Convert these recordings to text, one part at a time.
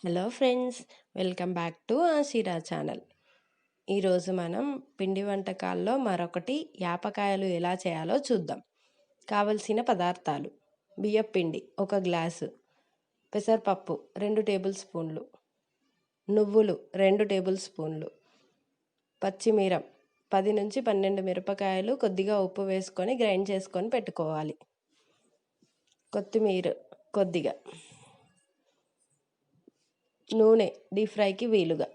Hello friends, welcome back to Ashira channel. ఈరోజు మనం పిండి వంటకాల్లో మరొకటి యాపకాయలు ఎలా చేయాలో చూద్దాం. కావలసిన పదార్థాలు: బియ్యపిండి 1 గ్లాసు, పెసరపప్పు 2 టేబుల్ స్పూన్లు, నువ్వులు 2 టేబుల్ స్పూన్లు, పచ్చిమిరం 10 నుంచి 12 మిరపకాయలు కొద్దిగా ఉప్పు వేసుకొని గ్రైండ్ చేసుకొని పెట్టుకోవాలి. కొత్తిమీర కొద్దిగా, నూనె డీప్ ఫ్రైకి వీలుగా.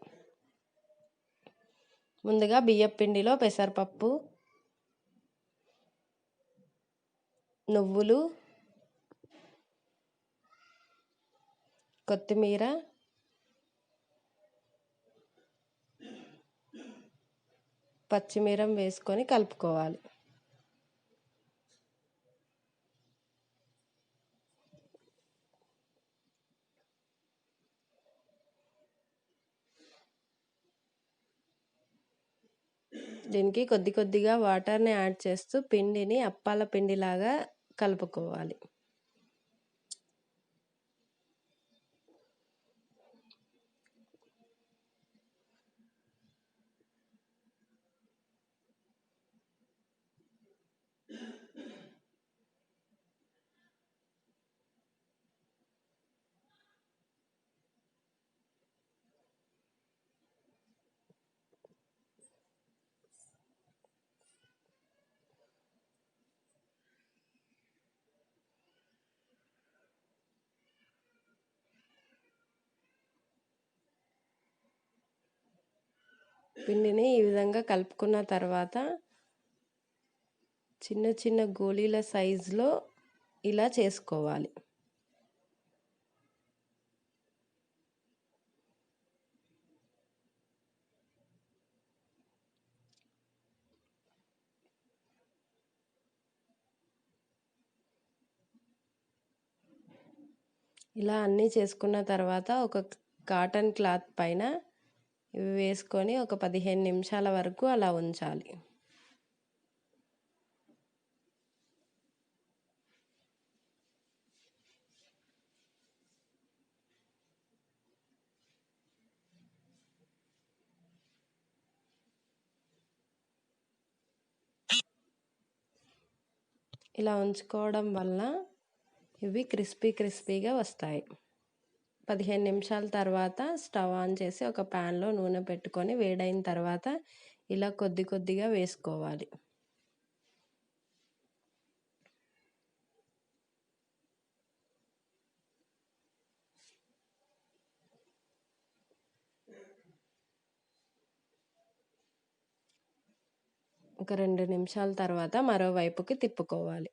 ముందుగా బియ్యపిండిలో పెసరపప్పు, నువ్వులు, కొత్తిమీర, పచ్చిమిరం వేసుకొని కలుపుకోవాలి. దీనికి కొద్దిగా వాటర్ని యాడ్ చేస్తూ పిండిని అప్పాల పిండిలాగా కలుపుకోవాలి. పిండిని ఈ విధంగా కలుపుకున్న తర్వాత చిన్న చిన్న గోళీల సైజులో ఇలా చేసుకోవాలి. ఇలా అన్నీ చేసుకున్న తర్వాత ఒక కాటన్ క్లాత్ పైన ఇవి వేసుకొని ఒక 15 నిమిషాల వరకు అలా ఉంచాలి. ఇలా ఉంచుకోవడం వల్ల ఇవి క్రిస్పీగా వస్తాయి. 15 నిమిషాల తర్వాత స్టవ్ ఆన్ చేసి ఒక ప్యాన్లో నూనె పెట్టుకొని వేడైన తర్వాత ఇలా కొద్దిగా వేసుకోవాలి. ఒక 2 నిమిషాల తర్వాత మరోవైపుకి తిప్పుకోవాలి.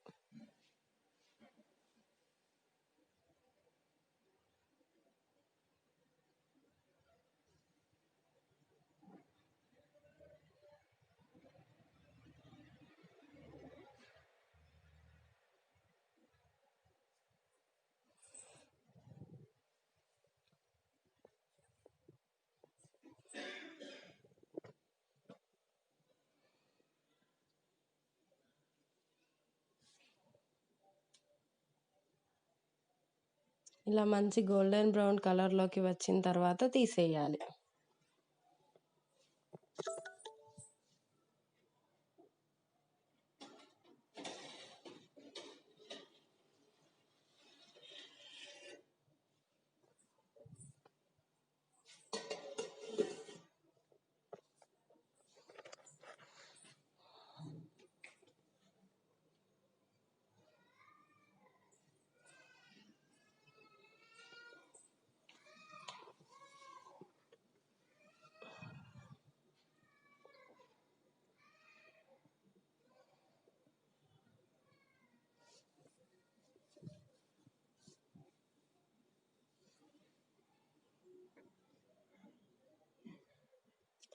ఇలా మంచి గోల్డెన్ బ్రౌన్ కలర్లోకి వచ్చిన తర్వాత తీసేయాలి.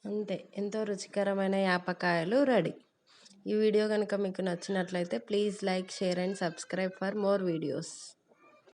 అంతే, ఎంతో రుచికరమైన యాపకాయలు రెడీ. ఈ వీడియో కనుక మీకు నచ్చినట్లయితే please like, share and subscribe for more videos.